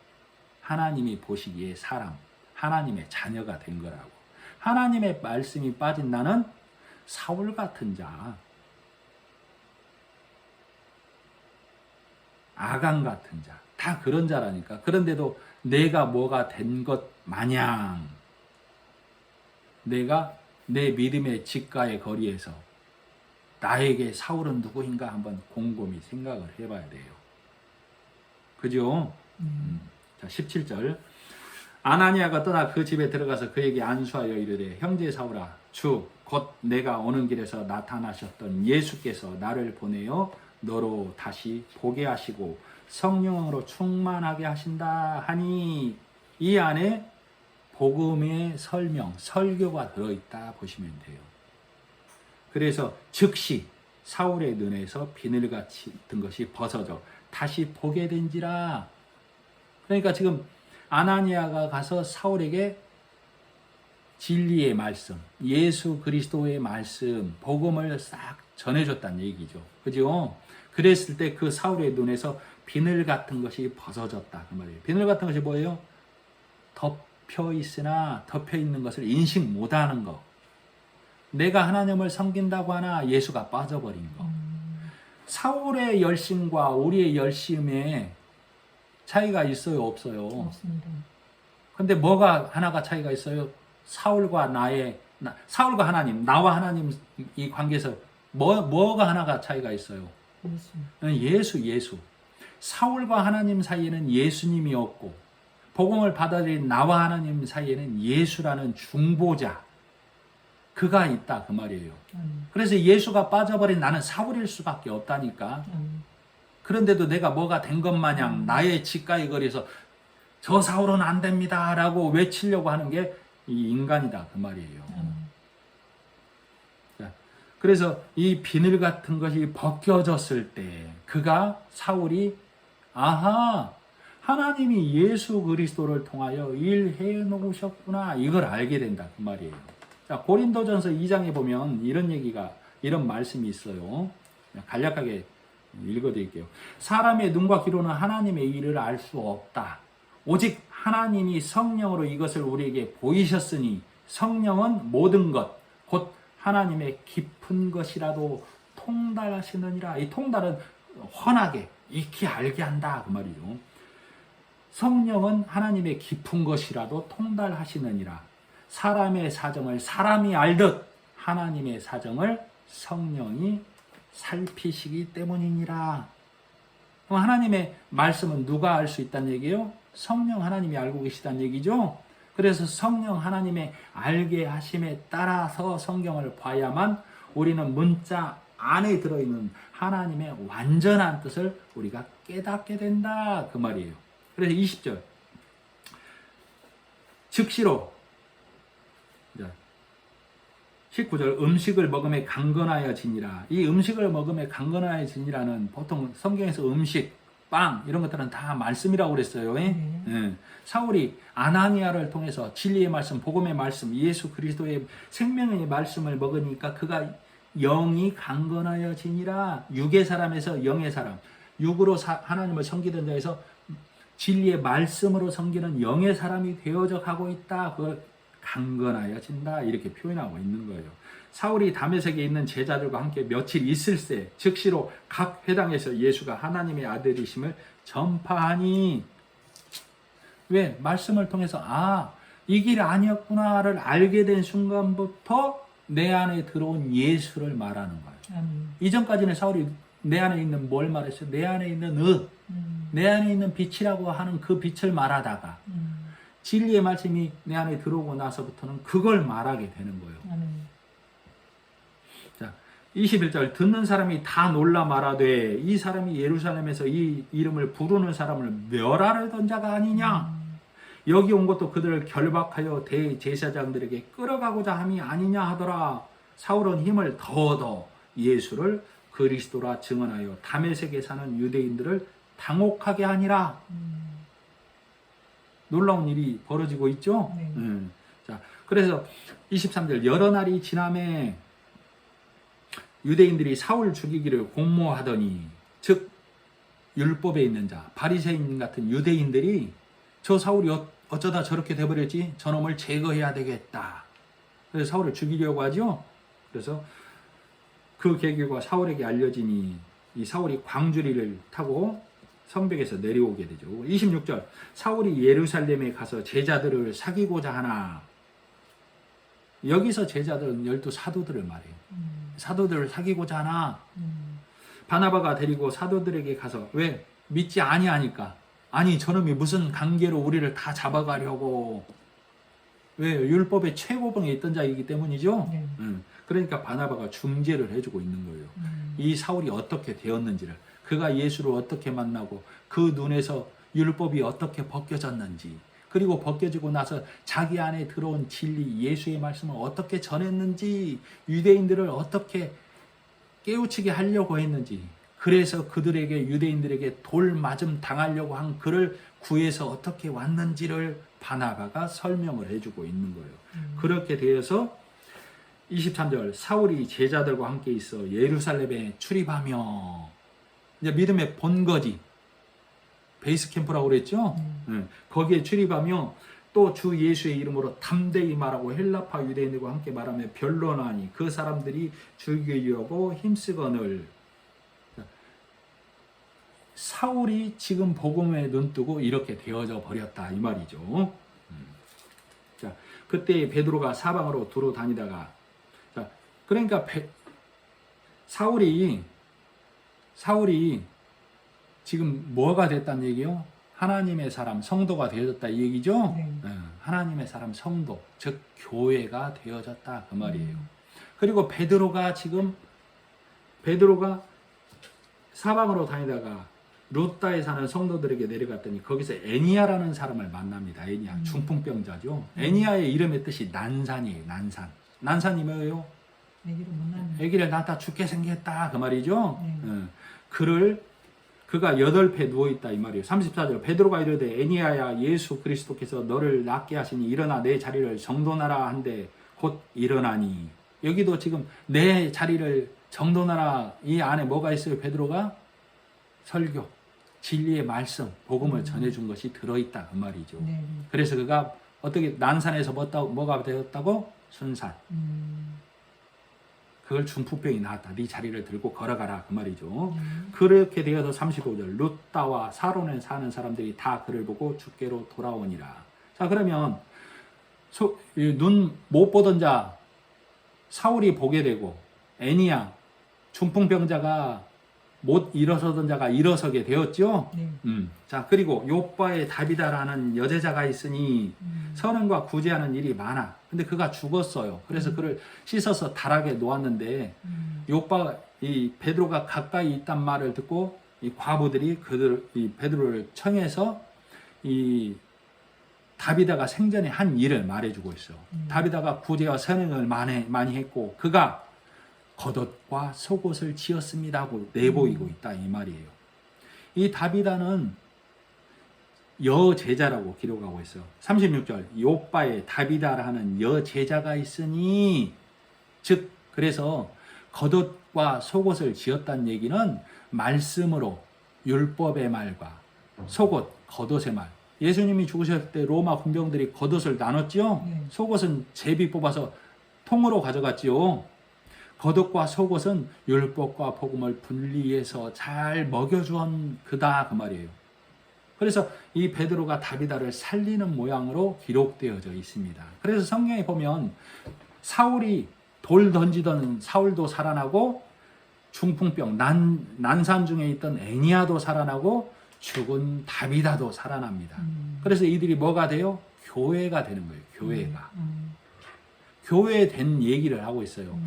하나님이 보시기에 사람, 하나님의 자녀가 된 거라고. 하나님의 말씀이 빠진 나는 사울 같은 자, 아간 같은 자, 다 그런 자라니까. 그런데도 내가 뭐가 된 것 마냥 내가 내 믿음의 직가의 거리에서 나에게 사울은 누구인가 한번 곰곰이 생각을 해봐야 돼요. 그죠? 자, 17절 아나니아가 떠나 그 집에 들어가서 그에게 안수하여 이르되 형제 사울아 주 곧 내가 오는 길에서 나타나셨던 예수께서 나를 보내어 너로 다시 보게 하시고 성령으로 충만하게 하신다 하니 이 안에 복음의 설명, 설교가 들어있다 보시면 돼요. 그래서 즉시 사울의 눈에서 비늘같이 든 것이 벗어져 다시 보게 된지라. 그러니까 지금 아나니아가 가서 사울에게 진리의 말씀, 예수 그리스도의 말씀, 복음을 싹 전해줬다는 얘기죠. 그죠? 그랬을 때 그 사울의 눈에서 비늘 같은 것이 벗어졌다. 그 말이에요. 비늘 같은 것이 뭐예요? 덮여 있으나 덮여 있는 것을 인식 못하는 거. 내가 하나님을 섬긴다고 하나 예수가 빠져버린 거. 사울의 열심과 우리의 열심에 차이가 있어요, 없어요? 없습니다. 근데 뭐가 하나가 차이가 있어요? 사울과 사울과 하나님, 나와 하나님 이 관계에서 뭐가 하나가 차이가 있어요? 예수. 사울과 하나님 사이에는 예수님이 없고 복음을 받아들인 나와 하나님 사이에는 예수라는 중보자, 그가 있다 그 말이에요. 그래서 예수가 빠져버린 나는 사울일 수밖에 없다니까. 그런데도 내가 뭐가 된 것 마냥 나의 직가의 거리에서 저 사울은 안 됩니다 라고 외치려고 하는 게 이 인간이다 그 말이에요. 그래서 이 비늘 같은 것이 벗겨졌을 때 사울이 아하, 하나님이 예수 그리스도를 통하여 일해 놓으셨구나. 이걸 알게 된다. 그 말이에요. 자, 고린도전서 2장에 보면 이런 말씀이 있어요. 간략하게 읽어드릴게요. 사람의 눈과 귀로는 하나님의 일을 알 수 없다. 오직 하나님이 성령으로 이것을 우리에게 보이셨으니 성령은 모든 것, 곧 하나님의 깊은 것이라도 통달하시느니라. 이 통달은 훤하게, 익히 알게 한다. 그 말이죠. 성령은 하나님의 깊은 것이라도 통달하시느니라. 사람의 사정을 사람이 알듯 하나님의 사정을 성령이 살피시기 때문이니라. 그럼 하나님의 말씀은 누가 알 수 있다는 얘기예요? 성령 하나님이 알고 계시다는 얘기죠. 그래서 성령 하나님의 알게 하심에 따라서 성경을 봐야만 우리는 문자 안에 들어있는 하나님의 완전한 뜻을 우리가 깨닫게 된다. 그 말이에요. 그래서 20절. 즉시로 19절 음식을 먹음에 강건하여지니라. 이 음식을 먹음에 강건하여지니라는 보통 성경에서 음식, 빵 이런 것들은 다 말씀이라고 그랬어요. 사울이 아나니아를 통해서 진리의 말씀, 복음의 말씀, 예수 그리스도의 생명의 말씀을 먹으니까 그가 영이 강건하여지니라. 육의 사람에서 영의 사람, 육으로 하나님을 섬기던 자에서 진리의 말씀으로 섬기는 영의 사람이 되어져 가고 있다. 그걸 강건하여진다. 이렇게 표현하고 있는 거예요. 사울이 다메섹에 있는 제자들과 함께 며칠 있을새 즉시로 각 회당에서 예수가 하나님의 아들이심을 전파하니, 왜? 말씀을 통해서 이 길 아니었구나를 알게 된 순간부터 내 안에 들어온 예수를 말하는 거예요. 이전까지는 사울이 내 안에 있는 뭘 말했어요? 내 안에 있는 내 안에 있는 빛이라고 하는 그 빛을 말하다가 진리의 말씀이 내 안에 들어오고 나서부터는 그걸 말하게 되는 거예요. 자, 21절. 듣는 사람이 다 놀라 말하되 이 사람이 예루살렘에서 이 이름을 부르는 사람을 멸하려던 자가 아니냐. 여기 온 것도 그들을 결박하여 대제사장들에게 끌어가고자 함이 아니냐 하더라. 사울은 힘을 더더 예수를 그리스도라 증언하여 다메섹에 사는 유대인들을 당혹하게 하니라. 놀라운 일이 벌어지고 있죠. 자, 그래서 23절. 여러 날이 지남에 유대인들이 사울 죽이기를 공모하더니, 즉 율법에 있는 자, 바리새인 같은 유대인들이 저 사울이 어쩌다 저렇게 돼버렸지? 저놈을 제거해야 되겠다. 그래서 사울을 죽이려고 하죠. 그래서 그 계기가 사울에게 알려지니 이 사울이 광주리를 타고 성벽에서 내려오게 되죠. 26절. 사울이 예루살렘에 가서 제자들을 사귀고자 하나. 여기서 제자들은 12 사도들을 말해요. 사도들을 사귀고자 하나. 바나바가 데리고 사도들에게 가서, 왜? 믿지 아니하니까. 아니 저놈이 무슨 관계로 우리를 다 잡아가려고. 왜? 율법의 최고봉에 있던 자이기 때문이죠. 그러니까 바나바가 중재를 해주고 있는 거예요. 이 사울이 어떻게 되었는지를, 그가 예수를 어떻게 만나고 그 눈에서 율법이 어떻게 벗겨졌는지, 그리고 벗겨지고 나서 자기 안에 들어온 진리 예수의 말씀을 어떻게 전했는지, 유대인들을 어떻게 깨우치게 하려고 했는지, 그래서 그들에게, 유대인들에게 돌맞음 당하려고 한 그를 구해서 어떻게 왔는지를 바나바가 설명을 해주고 있는 거예요. 그렇게 되어서 23절. 사울이 제자들과 함께 있어 예루살렘에 출입하며, 이제 믿음의 본거지, 베이스 캠프라고 그랬죠. 거기에 출입하며 또 주 예수의 이름으로 담대히 말하고 헬라파 유대인들과 함께 말하며 변론하니 그 사람들이 즐기려고 힘쓰거늘. 사울이 지금 복음에 눈뜨고 이렇게 되어져 버렸다, 이 말이죠. 자, 그때 베드로가 사방으로 두루 다니다가, 자, 그러니까 사울이 지금 뭐가 됐다는 얘기요? 하나님의 사람, 성도가 되어졌다, 이 얘기죠? 하나님의 사람, 성도, 즉 교회가 되어졌다, 그 말이에요. 그리고 베드로가 사방으로 다니다가 루따에 사는 성도들에게 내려갔더니 거기서 애니야라는 사람을 만납니다. 애니야, 중풍병자죠. 애니야의 이름의 뜻이 난산이에요. 난산이 뭐예요? 아기를 낳다 죽게 생겼다, 그 말이죠. 그를 그가 8패 누워있다 이 말이에요. 34절 베드로가 이르되 애니야야 예수 그리스도께서 너를 낫게 하시니 일어나 내 자리를 정돈하라 한데 곧 일어나니. 여기도 지금 내 자리를 정돈하라 이 안에 뭐가 있어요? 베드로가 설교, 진리의 말씀, 복음을 전해준 것이 들어있다 그 말이죠. 네. 그래서 그가 어떻게 난산에서 뭐가 되었다고? 순살. 그걸 중풍병이 나았다. 네 자리를 들고 걸어가라 그 말이죠. 그렇게 되어서 35절 룻다와 사론에 사는 사람들이 다 그를 보고 주께로 돌아오니라. 자 그러면 눈 못 보던 자 사울이 보게 되고 애니야 중풍병자가 못 일어서던 자가 일어서게 되었죠. 네. 자 그리고 요바의 다비다라는 여제자가 있으니 선행과 구제하는 일이 많아. 근데 그가 죽었어요. 그래서 그를 씻어서 달하게 놓았는데 요바 이 베드로가 가까이 있단 말을 듣고 이 과부들이 이 베드로를 청해서 이 다비다가 생전에 한 일을 말해주고 있어. 다비다가 구제와 선행을 많이 했고 그가 겉옷과 속옷을 지었습니다 하고 내보이고 있다 이 말이에요. 이 다비다는 여제자라고 기록하고 있어요. 36절 요바에 다비다라는 여제자가 있으니 즉 그래서 겉옷과 속옷을 지었다는 얘기는 말씀으로 율법의 말과 속옷, 겉옷의 말. 예수님이 죽으실 때 로마 군병들이 겉옷을 나눴죠. 속옷은 제비 뽑아서 통으로 가져갔지요. 겉옷과 속옷은 율법과 복음을 분리해서 잘 먹여주었 그다 그 말이에요. 그래서 이 베드로가 다비다를 살리는 모양으로 기록되어져 있습니다. 그래서 성경에 보면 사울이 돌 던지던 사울도 살아나고 중풍병 난산 중에 있던 애니야도 살아나고 죽은 다비다도 살아납니다. 그래서 이들이 뭐가 돼요? 교회가 되는 거예요. 교회가. 교회된 얘기를 하고 있어요.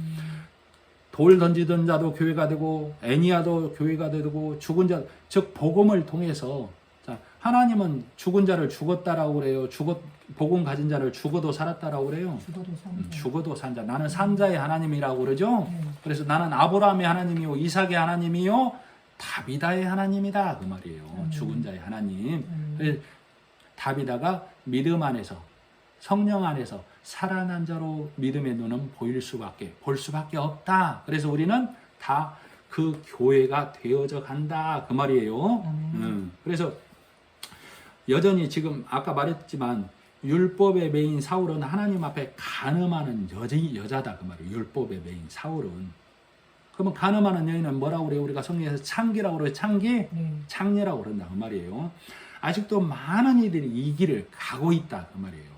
돌 던지던 자도 교회가 되고 애니야도 교회가 되고 죽은 자, 즉 복음을 통해서 자, 하나님은 죽은 자를 죽었다라고 그래요. 복음 가진 자를 죽어도 살았다라고 그래요. 죽어도 산 자. 나는 산 자의 하나님이라고 그러죠. 그래서 나는 아브라함의 하나님이요 이삭의 하나님이요 다비다의 하나님이다 그 말이에요. 죽은 자의 하나님. 그래서 다비다가 믿음 안에서 성령 안에서 살아난 자로 믿음의 눈은 볼 수밖에 없다. 그래서 우리는 다 그 교회가 되어져 간다 그 말이에요. 그래서 여전히 지금 아까 말했지만 율법의 메인 사울은 하나님 앞에 간음하는 여자다 그 말이에요. 율법의 메인 사울은. 그러면 간음하는 여인은 뭐라고 그래요? 우리가 성경에서 창기라고 그래요. 창기? 창녀라고 그런다 그 말이에요. 아직도 많은 이들이 이 길을 가고 있다 그 말이에요.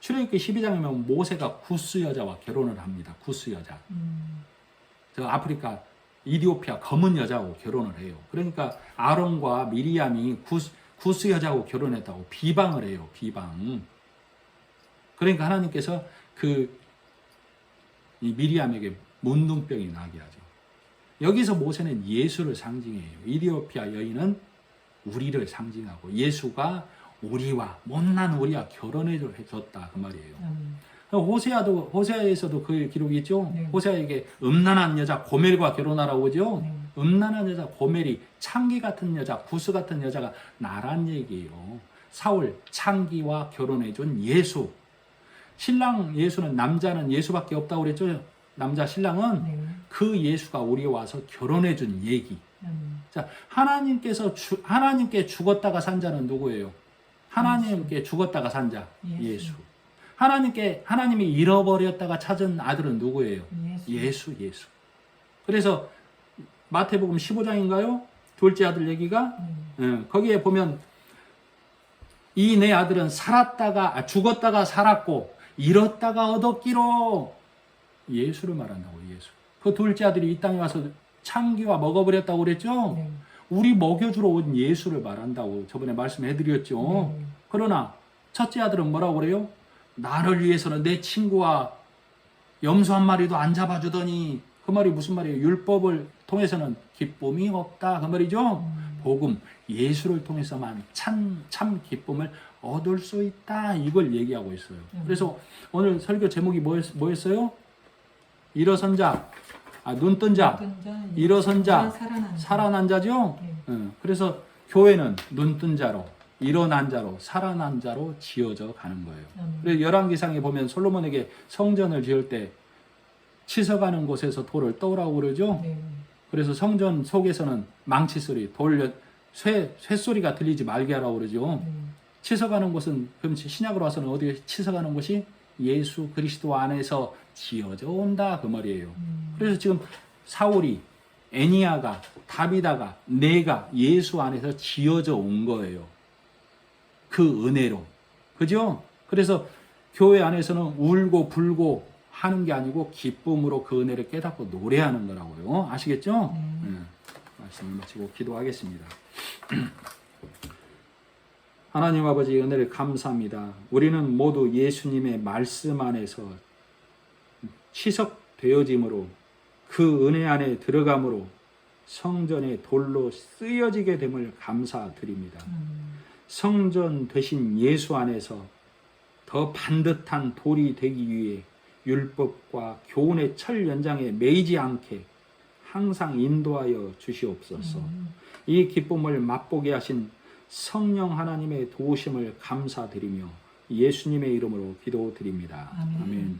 출애굽기 12장에 보면 모세가 구스 여자와 결혼을 합니다. 구스 여자. 저 아프리카 이디오피아 검은 여자하고 결혼을 해요. 그러니까 아론과 미리암이 구스 여자하고 결혼했다고 비방을 해요. 비방. 그러니까 하나님께서 이 미리암에게 문둥병이 나게 하죠. 여기서 모세는 예수를 상징해요. 이디오피아 여인은 우리를 상징하고 예수가 우리와 못난 우리와 결혼해 줬다 그 말이에요. 호세아에서도 그 기록이 있죠. 호세아에게 음란한 여자 고멜과 결혼하라고 하죠. 음란한 여자 고멜이 창기 같은 여자, 구스 같은 여자가 나란 얘기예요. 사울 창기와 결혼해 준 예수. 신랑 예수는 남자는 예수밖에 없다고 그랬죠. 남자 신랑은 그 예수가 우리 와서 결혼해 준 얘기. 자, 하나님께 죽었다가 산 자는 누구예요? 하나님께 죽었다가 산 자, 예수. 하나님이 잃어버렸다가 찾은 아들은 누구예요? 예수. 그래서 마태복음 15장인가요? 둘째 아들 얘기가 거기에 보면 이 내 아들은 죽었다가 살았고 잃었다가 얻었기로 예수를 말한다고. 예수. 그 둘째 아들이 이 땅에 와서 창기와 먹어버렸다고 그랬죠? 우리 먹여주러 온 예수를 말한다고 저번에 말씀해드렸죠. 그러나 첫째 아들은 뭐라고 그래요? 나를 위해서는 내 친구와 염소 한 마리도 안 잡아주더니 그 말이 무슨 말이에요? 율법을 통해서는 기쁨이 없다 그 말이죠. 복음 예수를 통해서만 참 기쁨을 얻을 수 있다 이걸 얘기하고 있어요. 그래서 오늘 설교 제목이 뭐였어요? 일어선 자 눈 뜬 자, 일어선 자, 살아난 자죠. 그래서 교회는 눈 뜬 자로, 일어난 자로, 살아난 자로 지어져 가는 거예요. 그래서 열왕기상에 보면 솔로몬에게 성전을 지을 때 치서가는 곳에서 돌을 떠오라고 그러죠. 그래서 성전 속에서는 망치 소리, 쇠소리가 들리지 말게 하라고 그러죠. 치서가는 곳은, 그럼 신약으로 와서는 어디에 치서가는 곳이 예수 그리스도 안에서 지어져 온다 그 말이에요. 그래서 지금 사울이, 애니야가, 다비다가, 내가 예수 안에서 지어져 온 거예요. 그 은혜로. 그죠? 그래서 교회 안에서는 울고 불고 하는 게 아니고 기쁨으로 그 은혜를 깨닫고 노래하는 거라고요. 아시겠죠? 말씀을 마치고 기도하겠습니다. 하나님 아버지, 은혜를 감사합니다. 우리는 모두 예수님의 말씀 안에서 시석되어짐으로, 그 은혜 안에 들어감으로 성전의 돌로 쓰여지게 됨을 감사드립니다. 성전 되신 예수 안에서 더 반듯한 돌이 되기 위해 율법과 교훈의 철 연장에 매이지 않게 항상 인도하여 주시옵소서. 이 기쁨을 맛보게 하신 성령 하나님의 도우심을 감사드리며 예수님의 이름으로 기도드립니다. 아멘.